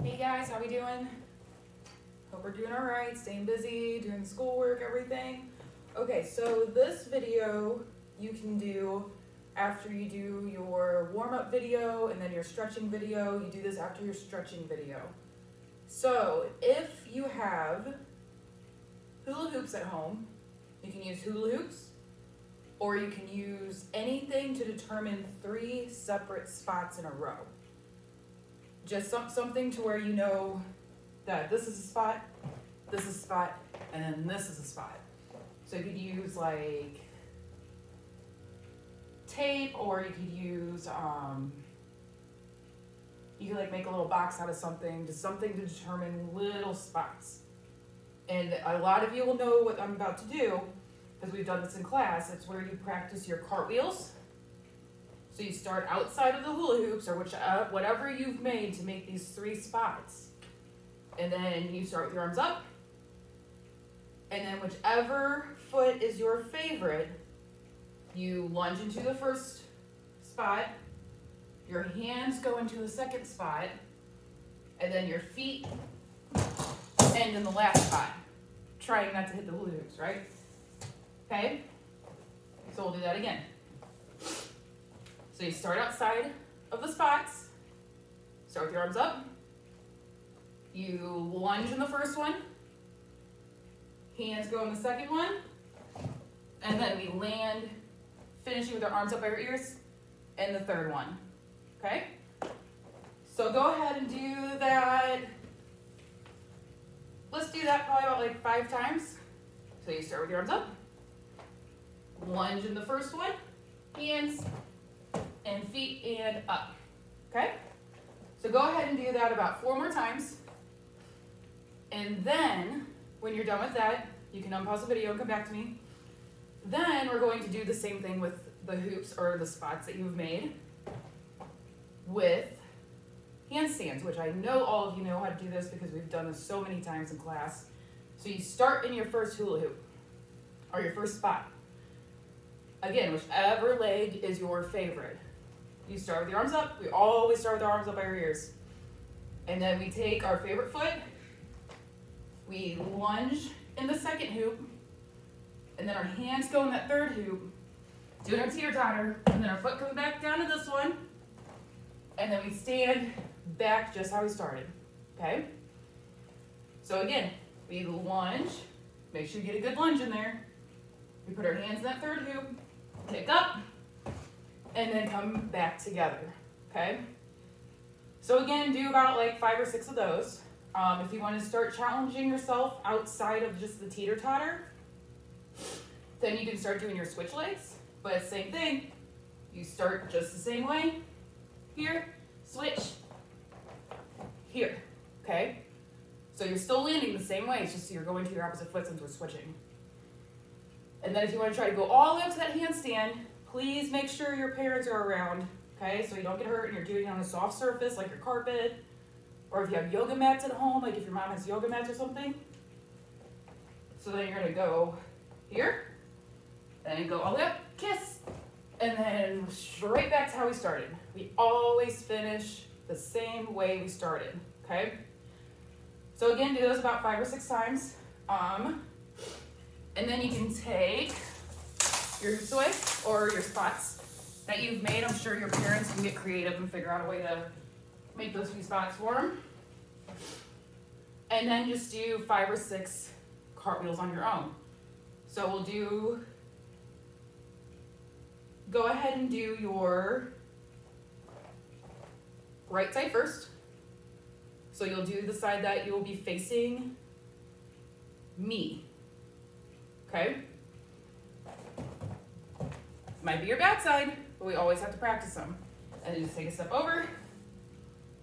Hey guys, how we doing? Hope we're doing all right, staying busy, doing the schoolwork, everything. Okay, so this video you can do after you do your warm-up video and then your stretching video. You do this after your stretching video. So if you have hula hoops at home, you can use hula hoops, or you can use anything to determine 3 separate spots in a row. Just something to where you know that this is a spot, this is a spot, and then this is a spot. So you could use like tape, or you could use, you could like make a little box out of something, just something to determine little spots. And a lot of you will know what I'm about to do, because we've done this in class. It's where you practice your cartwheels. So you start outside of the hula hoops, or whatever you've made to make these 3 spots. And then you start with your arms up. And then whichever foot is your favorite, you lunge into the first spot, your hands go into the second spot, and then your feet end in the last spot. Trying not to hit the hula hoops, right? Okay? So we'll do that again. So you start outside of the spots, start with your arms up, you lunge in the first one, hands go in the second one, and then we land, finishing with our arms up by our ears, in the third one, okay? So go ahead and do that. Let's do that probably about like 5 times. So you start with your arms up, lunge in the first one, hands, and feet and up, okay? So go ahead and do that about 4 more times. And then, when you're done with that, you can unpause the video and come back to me. Then we're going to do the same thing with the hoops or the spots that you've made with handstands, which I know all of you know how to do this because we've done this so many times in class. So you start in your first hula hoop, or your first spot. Again, whichever leg is your favorite. You start with your arms up. We always start with our arms up by our ears. And then we take our favorite foot, we lunge in the second hoop, and then our hands go in that third hoop, doing our teeter-totter, and then our foot comes back down to this one, and then we stand back just how we started, okay? So again, we lunge, make sure you get a good lunge in there. We put our hands in that third hoop, kick up, and then come back together, okay? So again, do about like 5 or 6 of those. If you want to start challenging yourself outside of just the teeter-totter, then you can start doing your switch legs, but same thing. You start just the same way. Here, switch, here, okay? So you're still landing the same way, it's just you're going to your opposite foot since we're switching. And then if you want to try to go all the way up to that handstand, please make sure your parents are around, okay? So you don't get hurt and you're doing it on a soft surface like your carpet, or if you have yoga mats at home, like if your mom has yoga mats or something. So then you're gonna go here, then go all the way up, kiss, and then straight back to how we started. We always finish the same way we started, okay? So again, do those about 5 or 6 times. And then you can take your hoops away, or your spots that you've made. I'm sure your parents can get creative and figure out a way to make those few spots for them. And then just do 5 or 6 cartwheels on your own. So we'll go ahead and do your right side first. So you'll do the side that you'll be facing me, okay? Might be your bad side, but we always have to practice them. And then just take a step over,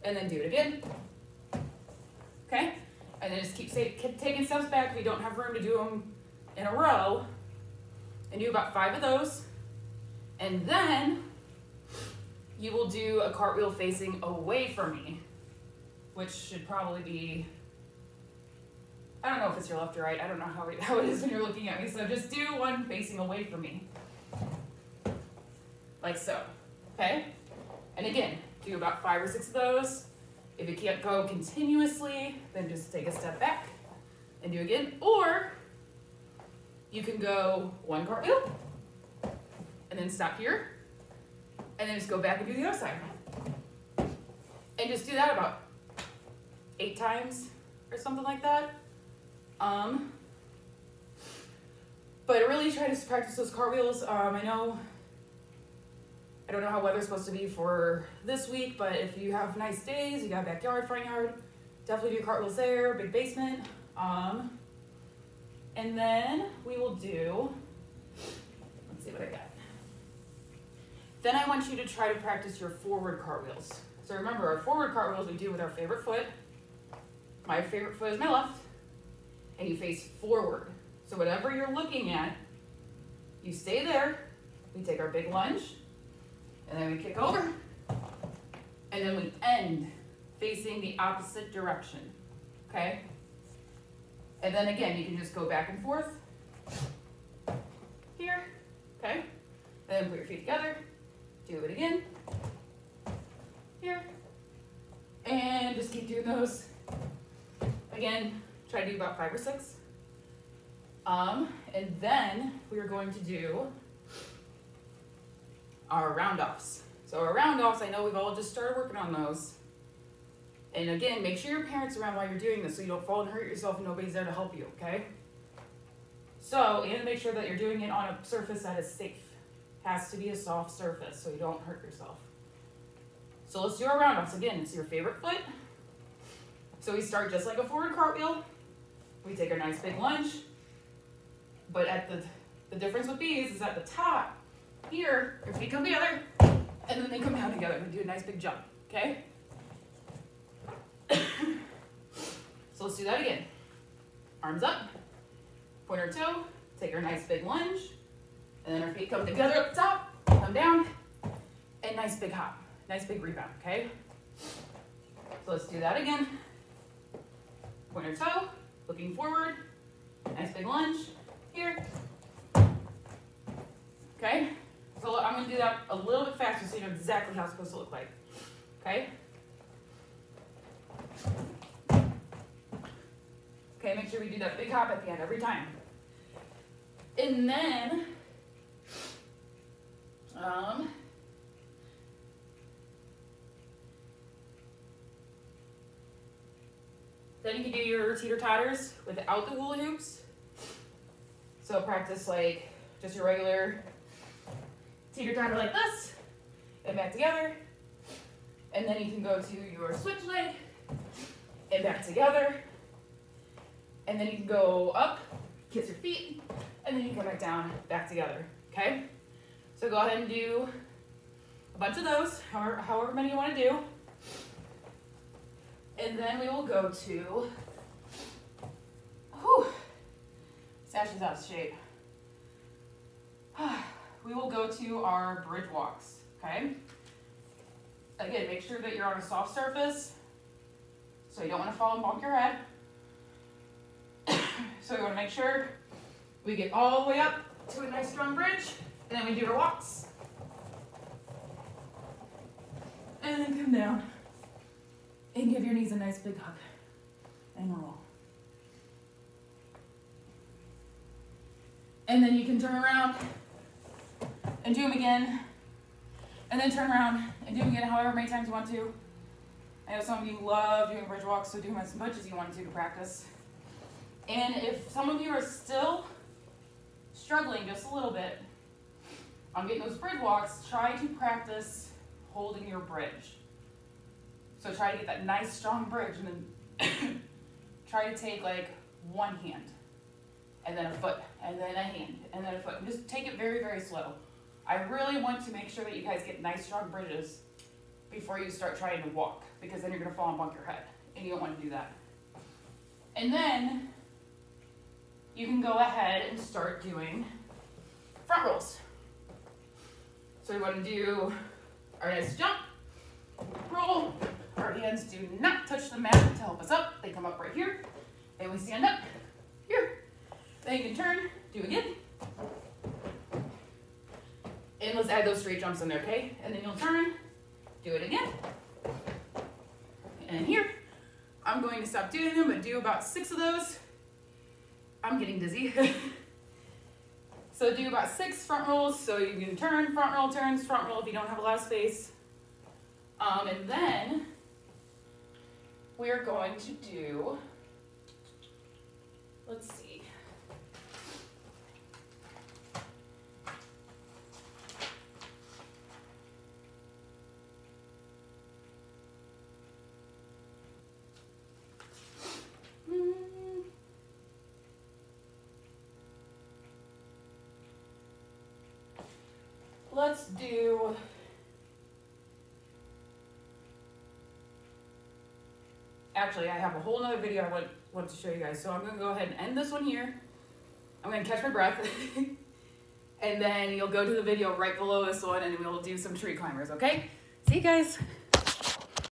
and then do it again, okay? And then just keep taking steps back if you don't have room to do them in a row, and do about 5 of those. And then you will do a cartwheel facing away from me, which should probably be, I don't know if it's your left or right. I don't know how it is when you're looking at me. So just do one facing away from me, like so, okay? And again, do about 5 or 6 of those. If you can't go continuously, then just take a step back and do again. Or you can go one cartwheel and then stop here and then just go back and do the other side. And just do that about 8 times or something like that. But really try to practice those cartwheels. I don't know how weather's supposed to be for this week, but if you have nice days, you got backyard, front yard, definitely do cartwheels there, big basement. And then we will do, let's see what I got. Then I want you to try to practice your forward cartwheels. So remember, our forward cartwheels we do with our favorite foot. My favorite foot is my left, and you face forward. So whatever you're looking at, you stay there. We take our big lunge, and then we kick over, and then we end facing the opposite direction, okay? And then again, you can just go back and forth here, okay? Then put your feet together, do it again, here, and just keep doing those. Again, try to do about 5 or 6. And then we are going to do our round-offs. So our round-offs, I know we've all just started working on those. And again, make sure your parents are around while you're doing this so you don't fall and hurt yourself and nobody's there to help you, okay? So, and make sure that you're doing it on a surface that is safe. Has to be a soft surface so you don't hurt yourself. So let's do our round-offs. Again, it's your favorite foot. So we start just like a forward cartwheel. We take our nice big lunge. But at the difference with these is at the top, here, your feet come together, and then they come down together. We do a nice big jump, okay? So let's do that again. Arms up, pointer toe, take our nice big lunge, and then our feet come together up top, come down, and nice big hop, nice big rebound, okay? So let's do that again. Pointer toe, looking forward, nice big lunge, here. Okay? So I'm gonna do that a little bit faster so you know exactly how it's supposed to look like, okay? Okay, make sure we do that big hop at the end every time. And then, then you can do your teeter-totters without the hula hoops. So practice like just your regular teeter-totter like this, and back together. And then you can go to your switch leg, and back together. And then you can go up, kiss your feet, and then you come back down, back together, okay? So go ahead and do a bunch of those, however many you want to do. And then we will go to, Sash is out of shape. We will go to our bridge walks, okay? Again, make sure that you're on a soft surface, so you don't want to fall and bump your head. So we want to make sure we get all the way up to a nice strong bridge, and then we do our walks. And then come down and give your knees a nice big hug and roll. And then you can turn around and do them again, and then turn around and do them again however many times you want to. I know some of you love doing bridge walks, so do them as much as you want to practice. And if some of you are still struggling just a little bit on getting those bridge walks, try to practice holding your bridge. So try to get that nice strong bridge, and then try to take like one hand, and then a foot, and then a hand, and then a foot. And just take it very, very slow. I really want to make sure that you guys get nice strong bridges before you start trying to walk, because then you're gonna fall and bump your head, and you don't want to do that. And then you can go ahead and start doing front rolls. So we want to do our nice jump, roll. Our hands do not touch the mat to help us up. They come up right here. And we stand up here. Then you can turn, do again. And let's add those straight jumps in there, okay? And then you'll turn, do it again. And here, I'm going to stop doing them, but do about 6 of those. I'm getting dizzy. So do about 6 front rolls, so you can turn, front roll, turns, front roll if you don't have a lot of space. And then we are going to do, let's see. Let's do, actually I have a whole nother video I want to show you guys, so I'm going to go ahead and end this one here. I'm going to catch my breath, and then you'll go to the video right below this one and we'll do some tree climbers, okay? See you guys.